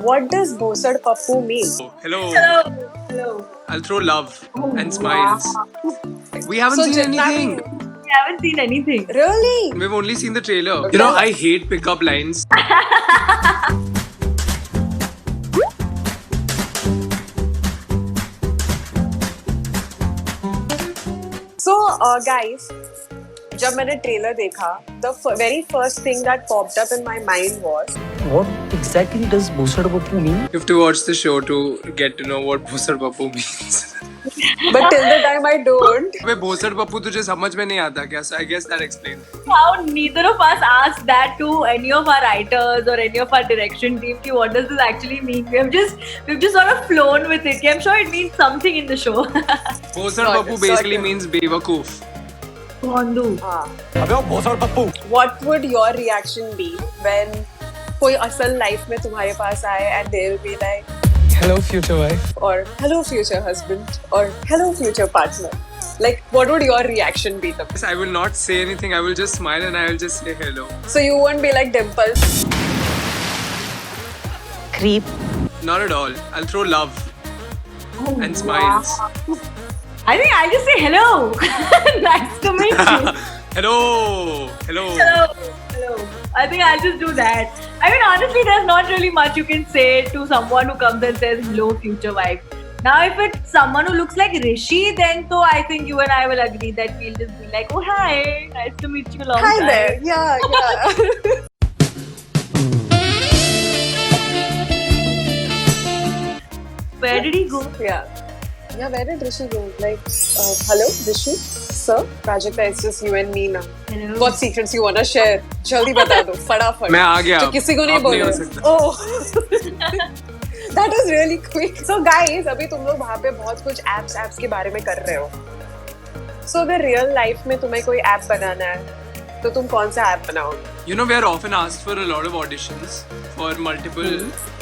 What does Bosad Pappu mean? Hello. Hello. Hello. I'll throw love and smiles. We haven't So seen jitna anything. We haven't seen anything. Really? We've only seen the trailer. You know, I hate pickup lines. So, guys, जब मैंने trailer देखा, the very first thing that popped up in my mind was, What exactly does Bosad Bapu mean? You have to watch the show to get to know what Bhosad Bapu means. but till the time I don't. Way Bhosad Bapu तुझे समझ में नहीं आता क्या? So I guess that explains. How neither of us asked that to any of our writers or any of our direction team. Ki what does this actually mean? We've just sort of flown with it. Ki I'm sure it means something in the show. Bhosad Bapu basically means बेवकूफ. Hondu. What would your reaction be when कोई असल life में तुम्हारे पास आए and they'll be like, Hello, future wife. or hello future husband, or hello future partner? Like, what would your reaction be? I will not say anything. I will just smile and I will just say hello. So you won't be like Dimples. Creep. Not at all. I'll throw love and smiles. I think I'll just say hello. Nice to meet you. Hello. Hello. Hello. Hello. I think I'll just do that. I mean, honestly, there's not really much you can say to someone who comes and says hello, future wife. Now, if it's someone who looks like Rishi, then so I think you and I will agree that we'll just be like, oh hi, nice to meet you. Long Hi time. there. Yeah. Where did he go? Yeah. Yeah, where did Rishi go? Like, hello, Rishi? Sir, Prajakta, it's just you and me now. Hello. What secrets you want to share? जल्दी बता दो, फटाफट. मैं आ गया. जो किसी को नहीं अब नहीं हो बोलो. सकता. Oh. That was really quick. So guys, अभी तुम लोग वहाँ पे बहुत कुछ apps के बारे में कर रहे हो. So अगर real life में तुम्हें कोई app बनाना है, तो तुम कौन सा app बनाओगे? You know, we are often asked for a lot of auditions for multiple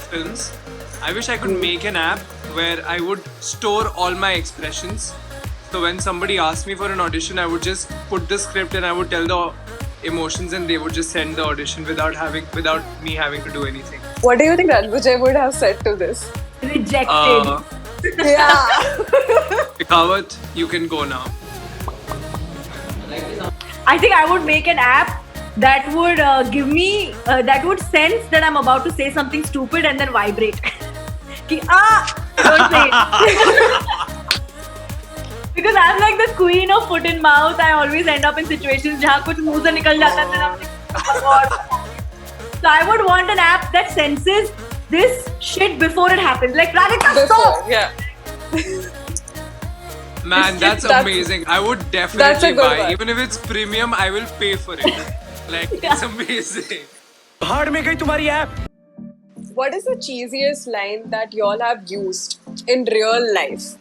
films. I wish I could make an app where I would store all my expressions. So when somebody asked me for an audition, I would just put the script and I would tell the emotions and they would just send the audition without me having to do anything. What do you think Ranvijay would have said to this? Rejected. Yeah. Pikawat, you can go now. I think I would make an app that would give me, that would sense that I'm about to say something stupid and then vibrate. Ki, don't say it. Because I'm like the queen of foot in mouth. I always end up in situations जहाँ कुछ मुंह से निकल जाता है, then I'm like, oh God. So I would want an app that senses this shit before it happens. Like, Radhika, stop! Yeah. Man, that's amazing. I would That's a definitely good buy. one. Even if it's premium, I will pay for it. Like, it's amazing. भाड़ में गई तुम्हारी app. What is the cheesiest line that you all have used in real life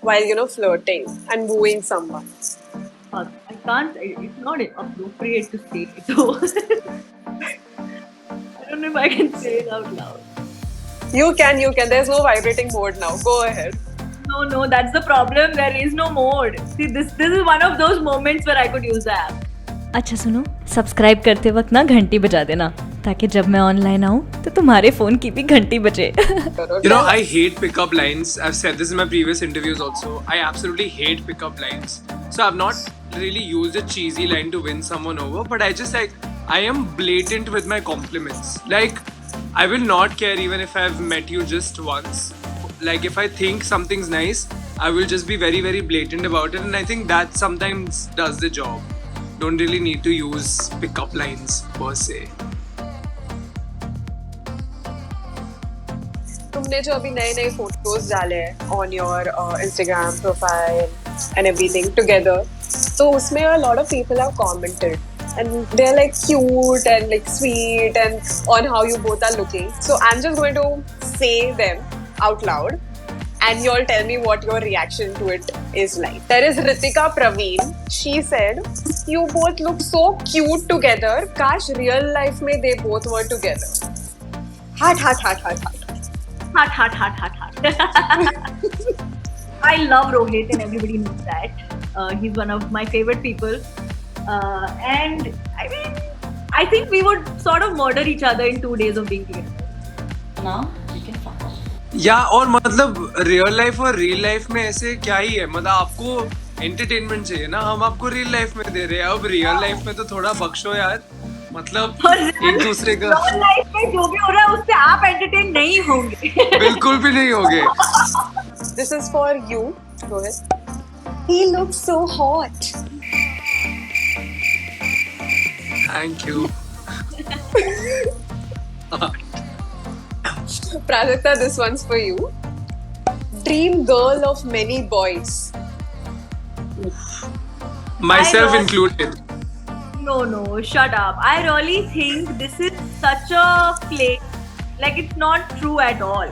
while, flirting and wooing someone? I can't, it's not appropriate to say it. So I don't know if I can say it out loud. You can. There's no vibrating mode now. Go ahead. No, that's the problem. There is no mode. See, this is one of those moments where I could use the app. अच्छा सुनो, subscribe करते वक्त ना घंटी बजा देना ताकि जब मैं ऑनलाइन आऊँ तो तुम्हारे फोन की भी घंटी बजे. You know, I hate pickup lines. I've said this in my previous interviews also. I absolutely hate pickup lines. So I've not really used a cheesy line to win someone over, but I am blatant with my compliments. Like, I will not care even if I've met you just once. Like, if I think something's nice, I will just be very, very blatant about it. And I think that sometimes does the job. Don't really need to use pickup lines per se. तुमने जो अभी नए photos डाले हैं on your Instagram profile and everything together, तो उसमें a lot of people have commented and they're like cute and like sweet and on how you both are looking. So I'm just going to say them out loud and you all tell me what your reaction to it is like. There is Ritika Praveen. She said, "You both look so cute together. Kash real life में they both were together." Heart. Heart. I love Rohit and everybody knows that. He's one of my favorite people. And I mean, I think we would sort of murder each other in 2 days of being together. Now you can fuck off. या और मतलब real life और real life में ऐसे क्या ही है, मतलब आपको एंटरटेनमेंट चाहिए ना, हम आपको रियल लाइफ में दे रहे हैं, अब रियल लाइफ में तो थोड़ा बख्शो यार, मतलब और एक दूसरे का real life में जो भी हो रहा है उससे आप एंटरटेन नहीं होंगे. बिल्कुल भी नहीं होगे. This is for you, Rohit. He looks so hot. Thank you. Prajakta, this one's for you. Dream girl of many boys. Myself I know. included. No, shut up. I really think this is such a play. Like, it's not true at all.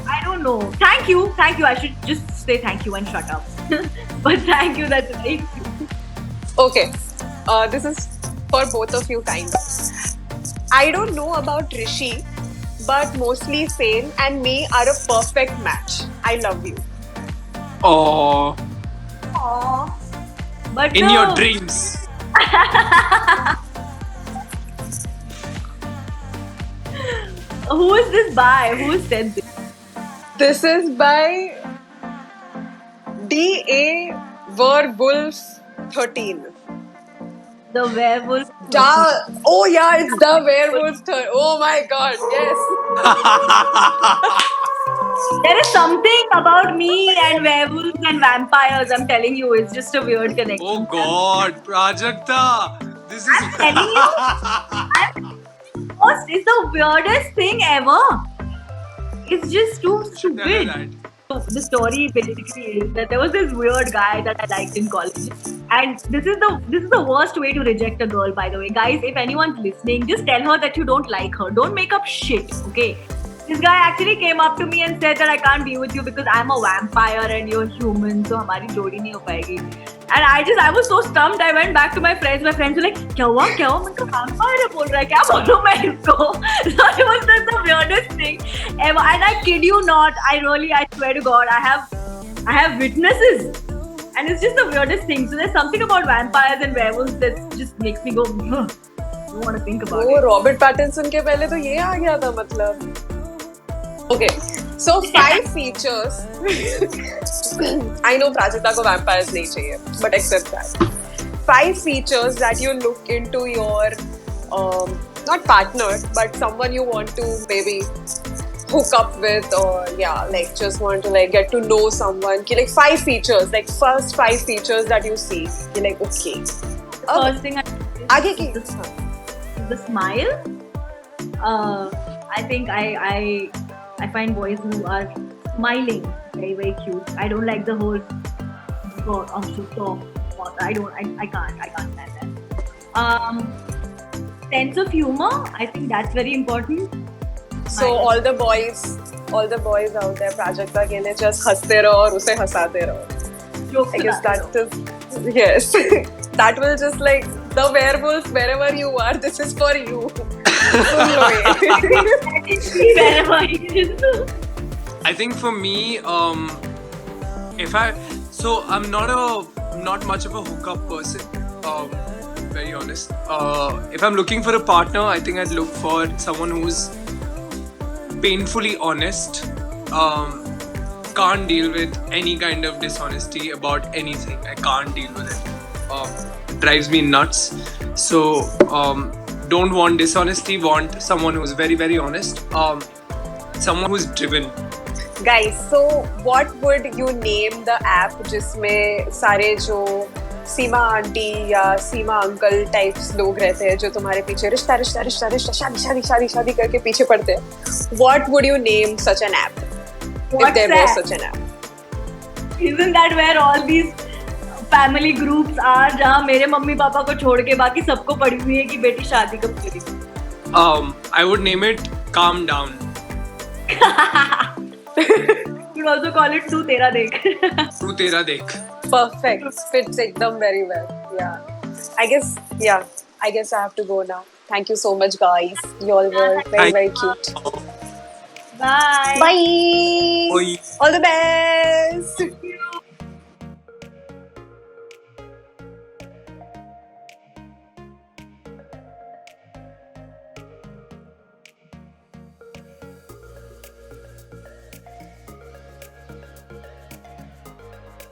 I don't know. Thank you. I should just say thank you and shut up. But thank you, that's right. Okay, this is for both of you, kind of. I don't know about Rishi, but mostly Sane and me are a perfect match. I love you. Oh, Aww. But in your dreams. Who is this by? Who said this? This is by D.A. Werewolf 13. The werewolf. Oh yeah, it's the Werewolf 13. Oh my god, yes. There is something about me and werewolves and vampires. I'm telling you, it's just a weird connection. Oh God, Prajakta, this is. Telling you, it's the weirdest thing ever. It's just too Should tell her stupid. that. So the story basically is that there was this weird guy that I liked in college, and this is the worst way to reject a girl. By the way, guys, if anyone's listening, just tell her that you don't like her. Don't make up shit, okay? This guy actually came up to me and said that I can't be with you because I'm a vampire and you're human, so हमारी जोड़ी नहीं हो पाएगी. And I was so stumped. I went back to my friends. My friends were like, क्या हुआ? मैं तो vampire बोल रहा है, क्या बोलूं मैं इसको? So it was just the weirdest thing ever. And I kid you not, I swear to God, I have witnesses. And it's just the weirdest thing. So there's something about vampires and werewolves that just makes me go, I don't want to think about वो it. Robert Pattinson के पहले तो ये आ गया था मतलब. Okay, so 5 features. I know Prajakta को vampires नहीं चाहिए, but accept that. 5 features that you look into your not partner, but someone you want to maybe hook up with, or yeah, like just want to like get to know someone. Ki, like 5 features, like first 5 features that you see. You're like, okay. First thing आगे की. the smile. I think I find boys who are smiling very, very cute. I don't like the whole God, I'm so soft. I can't stand that. Sense of humor, I think that's very important. So all the boys out there, Prajakta के लिए just हंसते रहो और उसे हंसाते रहो. Jokes I guess about that is, yes, that will just like the werewolf, wherever you are, this is for you. सुन लो ये. wherever he is. I think for me, I'm not much of a hookup person. Very honest. If I'm looking for a partner, I think I'd look for someone who's painfully honest. Can't deal with any kind of dishonesty about anything. I can't deal with it. Drives me nuts. So don't want dishonesty. Want someone who's very, very honest. Someone who's driven. Guys, so what would you name the app जिसमें सारे जो सीमा aunty या सीमा uncle types लोग रहते हैं जो तुम्हारे पीछे रिश्ता रिश्ता रिश्ता रिश्ता शादी शादी शादी शादी करके पीछे पड़ते हैं? What would you name such an app? If there was such an app. Isn't that where all these family groups are, जहाँ मेरे मम्मी पापा को छोड़ के बाकी सबको पड़ी हुई है कि बेटी शादी कब करेगी? I would name it Calm Down. You also call it तू तेरा देख. तू तेरा देख. Perfect. Fits एकदम very well. Yeah. I guess I have to go now. Thank you so much, guys. You all were very, very cute. Bye. Bye. Bye. All the best.